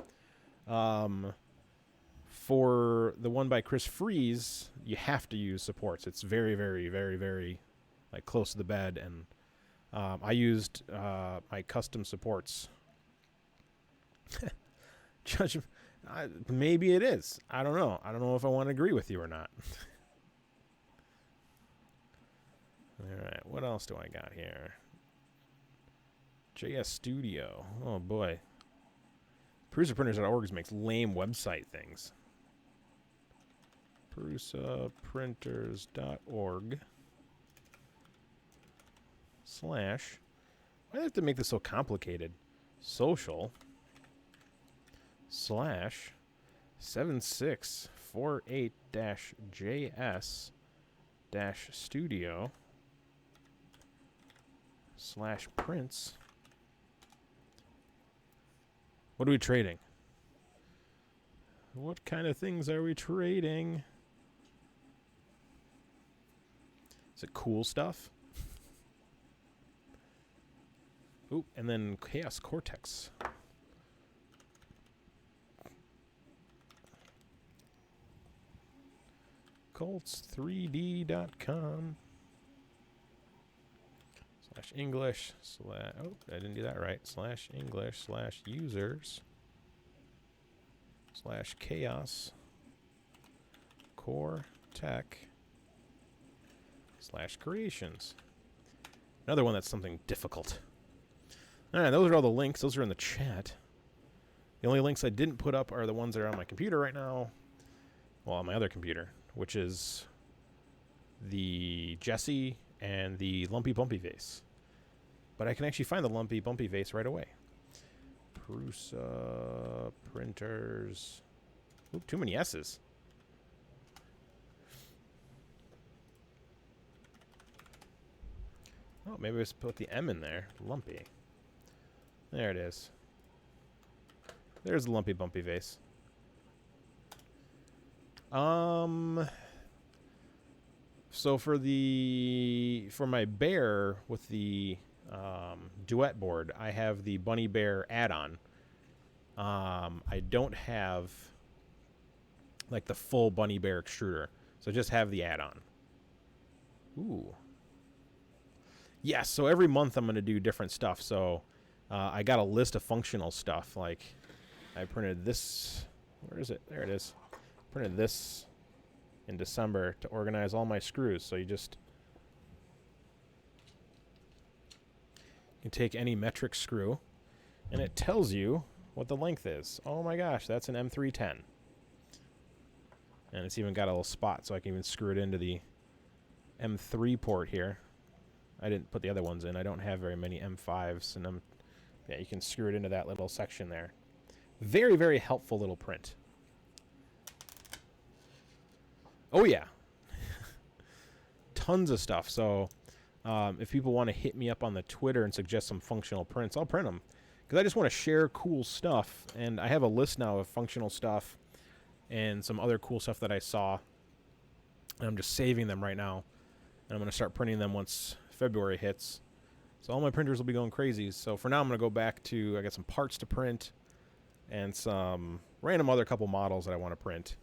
A: For the one by Chris Freeze, you have to use supports. It's very, very, very, very like close to the bed, and I used my custom supports. Judge, maybe it is. I don't know. I don't know if I want to agree with you or not. All right, what else do I got here? JS Studio. Oh boy. PrusaPrinters.org makes lame website things. PrusaPrinters.org / why do I have to make this so complicated? Social / 7648-JS-Studio / prints. What are we trading? What kind of things are we trading? Is it cool stuff? Ooh, and then Chaos Cortex. Colts3D.com /English / oh, I didn't do that right. /English /users /Kaos core tech /creations. Another one that's something difficult. Alright, those are all the links. Those are in the chat. The only links I didn't put up are the ones that are on my computer right now. Well, on my other computer, which is the Jesse and the lumpy bumpy vase. But I can actually find the lumpy bumpy vase right away. Prusa printers. Oop, too many S's. Oh, maybe let's put the M in there. Lumpy. There it is. There's the lumpy bumpy vase. So for my bear with the duet board, I have the bunny bear add-on. I don't have like the full bunny bear extruder, so I just have the add-on. Ooh. Yes, so every month I'm going to do different stuff. So I got a list of functional stuff. Like I printed this. Where is it? There it is. Printed this in December to organize all my screws. So you can take any metric screw, and it tells you what the length is. Oh my gosh, that's an M310. And it's even got a little spot, so I can even screw it into the M3 port here. I didn't put the other ones in. I don't have very many M5s, and yeah, you can screw it into that little section there. Very, very helpful little print. Oh yeah, tons of stuff. So if people want to hit me up on the Twitter and suggest some functional prints, I'll print them, because I just want to share cool stuff. And I have a list now of functional stuff and some other cool stuff that I saw, and I'm just saving them right now, and I'm going to start printing them once February hits. So all my printers will be going crazy. So for now, I'm going to go back to, I got some parts to print and some random other couple models that I want to print,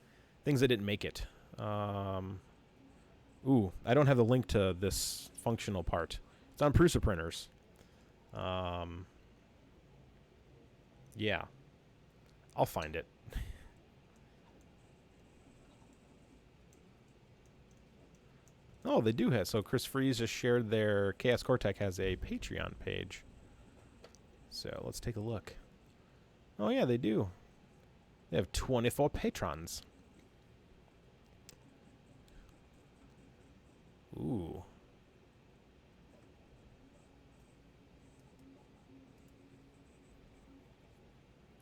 A: things that didn't make it. Ooh, I don't have the link to this functional part. It's on Prusa printers. Yeah, I'll find it. Oh, they do have. So Chris Freeze just shared their Chaos Cortec has a Patreon page. So let's take a look. Oh yeah, they do. They have 24 patrons. Ooh.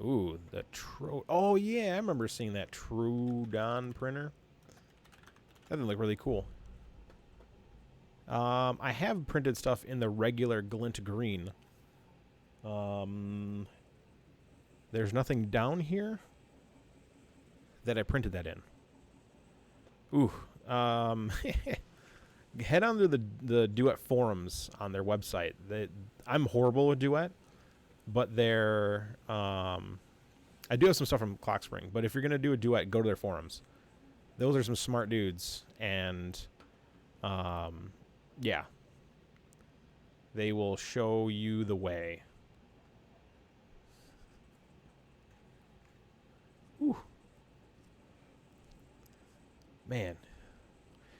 A: Ooh, the oh yeah, I remember seeing that Trudon printer. That didn't look really cool. I have printed stuff in the regular glint green. There's nothing down here that I printed that in. Ooh. Head on to the Duet forums on their website. I'm horrible with Duet, but they're I do have some stuff from Clockspring, but if you're gonna do a Duet, go to their forums. Those are some smart dudes, and yeah, they will show you the way. Ooh. Man.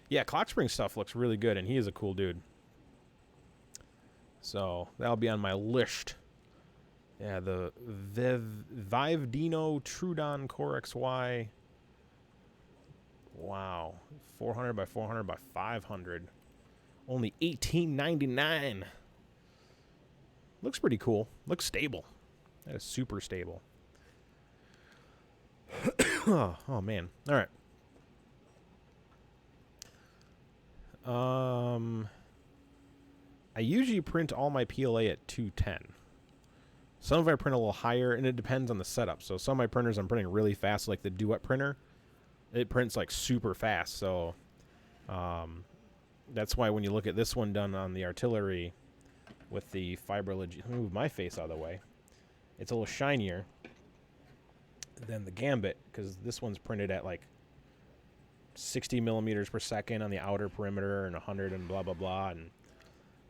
A: Yeah, Clockspring stuff looks really good, and he is a cool dude. So that'll be on my list. Yeah, the Vivdino Trudon Core XY. Wow, 400 by 400 by 500. Only $18.99. Looks pretty cool. Looks stable. That is super stable. Oh man. All right. I usually print all my PLA at 210. Some of I print a little higher, and it depends on the setup. So some of my printers I'm printing really fast, like the Duet printer. It prints like super fast. So that's why when you look at this one done on the artillery with the Fiberlogy, move my face out of the way, it's a little shinier than the Gambit, because this one's printed at like 60 millimeters per second on the outer perimeter and 100 and blah, blah, blah. And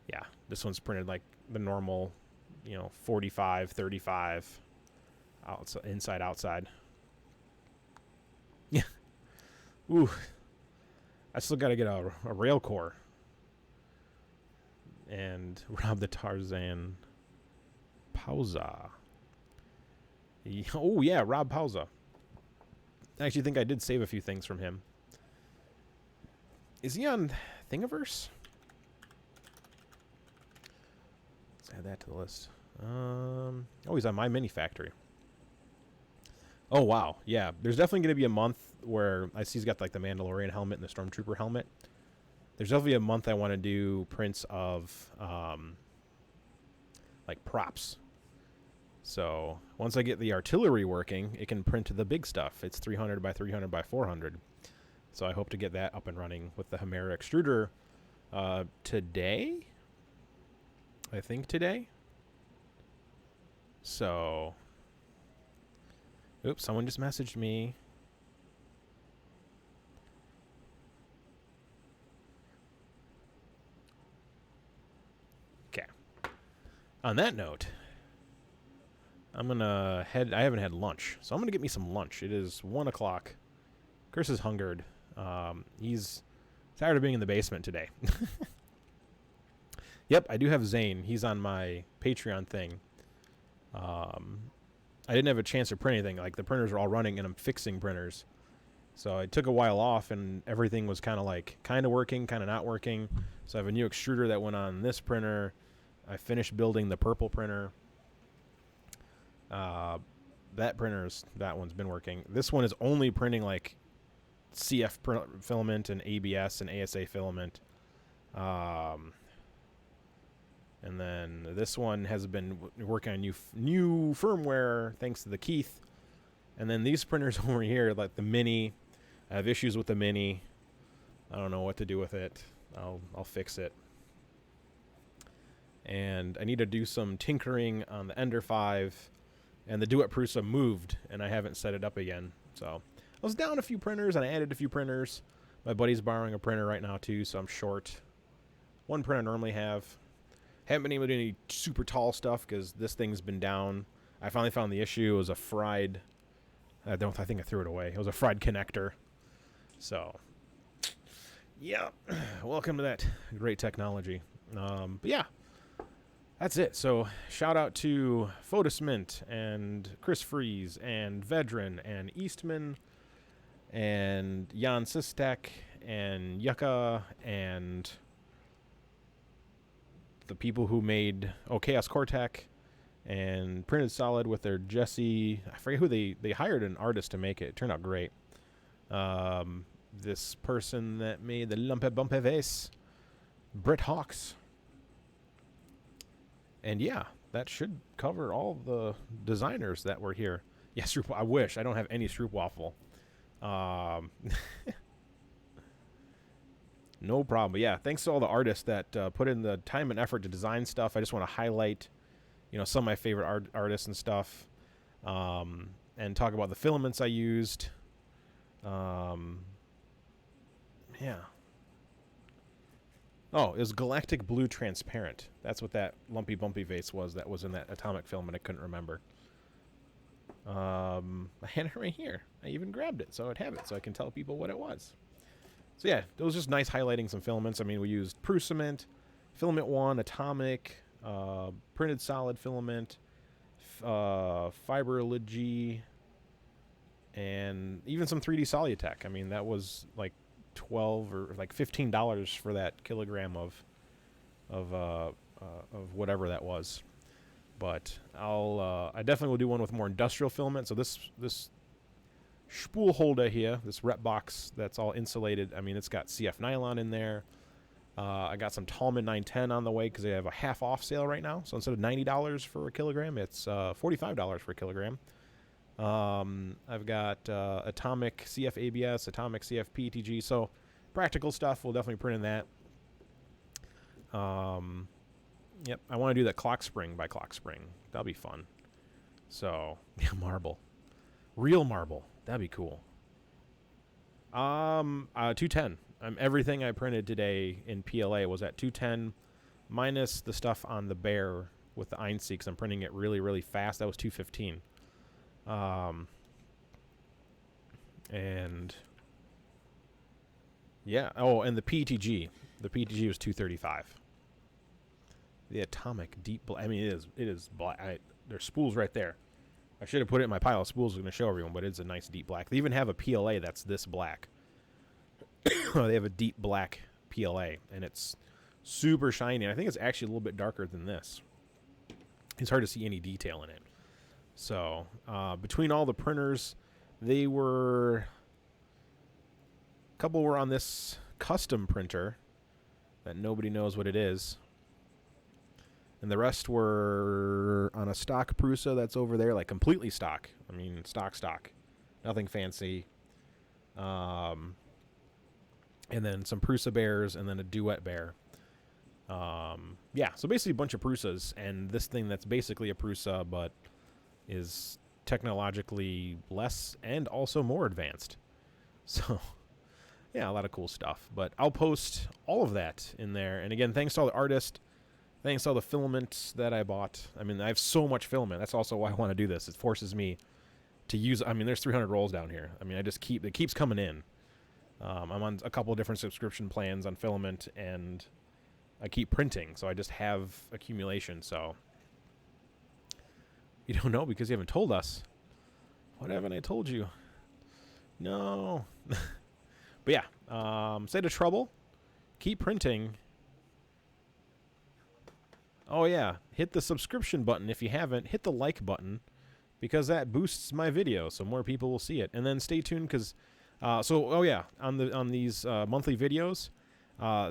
A: yeah, this one's printed like the normal, 45, 35 outside, inside, outside. Yeah. Ooh. I still got to get a rail core and rob the Tarzan Pausa. Oh, yeah, Rob Pausa. I actually think I did save a few things from him. Is he on Thingiverse? Let's add that to the list. Oh, he's on My Mini Factory. Oh, wow. Yeah, there's definitely going to be a month where I see he's got like the Mandalorian helmet and the Stormtrooper helmet. There's definitely a month I want to do prints of like props. So once I get the artillery working, it can print the big stuff. It's 300 by 300 by 400. So I hope to get that up and running with the Hemera extruder today. I think today. So, oops, someone just messaged me. Okay. On that note, I'm gonna head. I haven't had lunch, so I'm gonna get me some lunch. It is 1 o'clock. Chris is hungered. He's tired of being in the basement today. Yep, I do have Zane. He's on my Patreon thing. I didn't have a chance to print anything. Like, the printers are all running, and I'm fixing printers. So I took a while off, and everything was kind of working, kind of not working. So I have a new extruder that went on this printer. I finished building the purple printer. That one's been working. This one is only printing like CF filament and ABS and ASA filament. And then this one has been working on new firmware thanks to the Keith. And then these printers over here, like the Mini, I have issues with the Mini. I don't know what to do with it. I'll fix it. And I need to do some tinkering on the Ender 5. And the Do-It Prusa moved, and I haven't set it up again. So I was down a few printers, and I added a few printers. My buddy's borrowing a printer right now, too, so I'm short. One printer I normally have. Haven't been able to do any super tall stuff because this thing's been down. I finally found the issue. It was a fried... I think I threw it away. It was a fried connector. So, yeah. Welcome to that great technology. But yeah. That's it. So, shout out to Foetus Mint and Chris Freeze and Vedran and Eastman and Jan Sistek and Yucca and the people who made Chaos Cortec and Printed Solid with their Jesse. I forget who they hired an artist to make it. It turned out great. This person that made the lumpy bumpy vase, Britt Hawks. And yeah, that should cover all the designers that were here. Yes, yeah, I wish. I don't have any Stroopwafel. No problem. But yeah, thanks to all the artists that put in the time and effort to design stuff. I just want to highlight, some of my favorite artists and stuff, and talk about the filaments I used. Yeah. Oh, it was Galactic Blue Transparent. That's what that lumpy bumpy vase was that was in that atomic filament. I couldn't remember. I had it right here. I even grabbed it, so I'd have it, so I can tell people what it was. So yeah, it was just nice highlighting some filaments. I mean, we used Prusament, FilamentOne, Atomic, Printed Solid Filament, Fiberlogy, and even some 3D Solutech. I mean, that was like $12 or like $15 for that kilogram of whatever that was. But I definitely will do one with more industrial filament. So this spool holder here, this rep box that's all insulated. I mean, it's got CF nylon in there. I got some Tallman 910 on the way because they have a half off sale right now. So instead of $90 for a kilogram, it's $45 for a kilogram. I've got Atomic CF ABS, Atomic CF PETG. So practical stuff. We'll definitely print in that. Yep, I want to do that Clock Spring by Clock Spring. That'll be fun. So, yeah, marble. Real marble. That'd be cool. 210. Everything I printed today in PLA was at 210, minus the stuff on the bear with the Einstein, because I'm printing it really, really fast. That was 215. And yeah. Oh, and the PETG. The PETG was 235. The atomic deep black. I mean, it is black. There's spools right there. I should have put it in my pile of spools. I was going to show everyone, but it's a nice deep black. They even have a PLA that's this black. They have a deep black PLA, and it's super shiny. I think it's actually a little bit darker than this. It's hard to see any detail in it. So, between all the printers, they were... A couple were on this custom printer that nobody knows what it is. And the rest were on a stock Prusa that's over there, like completely stock. I mean, stock. Nothing fancy. And then some Prusa bears, and then a duet bear. Yeah, so basically a bunch of Prusas, and this thing that's basically a Prusa, but is technologically less and also more advanced. So, yeah, a lot of cool stuff. But I'll post all of that in there. And again, thanks to all the artists. Thanks to all the filaments that I bought. I mean, I have so much filament. That's also why I want to do this. It forces me to use... I mean, there's 300 rolls down here. I mean, it keeps coming in. I'm on a couple of different subscription plans on filament, and I keep printing, so I just have accumulation. So you don't know because you haven't told us. What haven't I told you? No. But yeah, State of Trouble. Keep printing. Oh, yeah. Hit the subscription button if you haven't. Hit the like button because that boosts my video so more people will see it. And then stay tuned because... oh, yeah. On these monthly videos,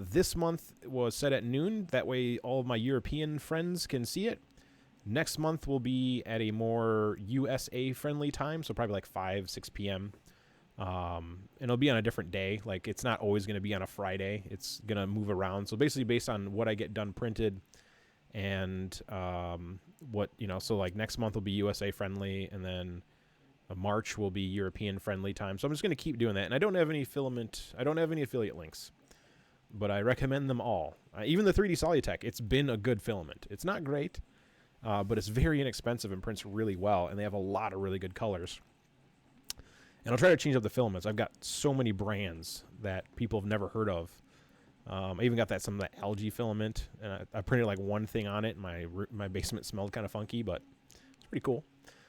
A: this month was set at noon. That way all of my European friends can see it. Next month will be at a more USA-friendly time, so probably like 5, 6 p.m. And it'll be on a different day. Like, it's not always going to be on a Friday. It's going to move around. So basically based on what I get done printed... And what, so like next month will be USA friendly, and then March will be European friendly time. So I'm just going to keep doing that. And I don't have any affiliate links, but I recommend them all. Even the 3D Solutech, it's been a good filament. It's not great, but it's very inexpensive and prints really well. And they have a lot of really good colors. And I'll try to change up the filaments. I've got so many brands that people have never heard of. I even got some of that algae filament, and I printed like one thing on it, and my basement smelled kind of funky, but it's pretty cool.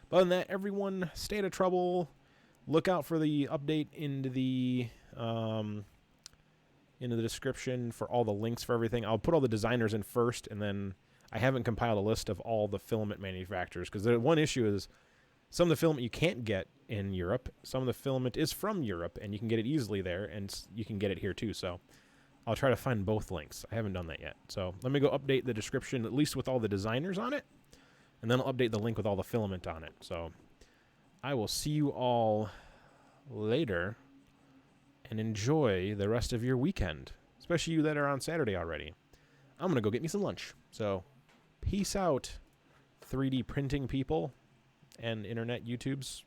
A: But other than that, everyone stay out of trouble. Look out for the update into the description for all the links for everything. I'll put all the designers in first, and then I haven't compiled a list of all the filament manufacturers, because the one issue is some of the filament you can't get in Europe. Some of the filament is from Europe, and you can get it easily there, and you can get it here too, so... I'll try to find both links. I haven't done that yet. So let me go update the description, at least with all the designers on it. And then I'll update the link with all the filament on it. So I will see you all later. And enjoy the rest of your weekend. Especially you that are on Saturday already. I'm going to go get me some lunch. So peace out, 3D printing people and internet YouTubes.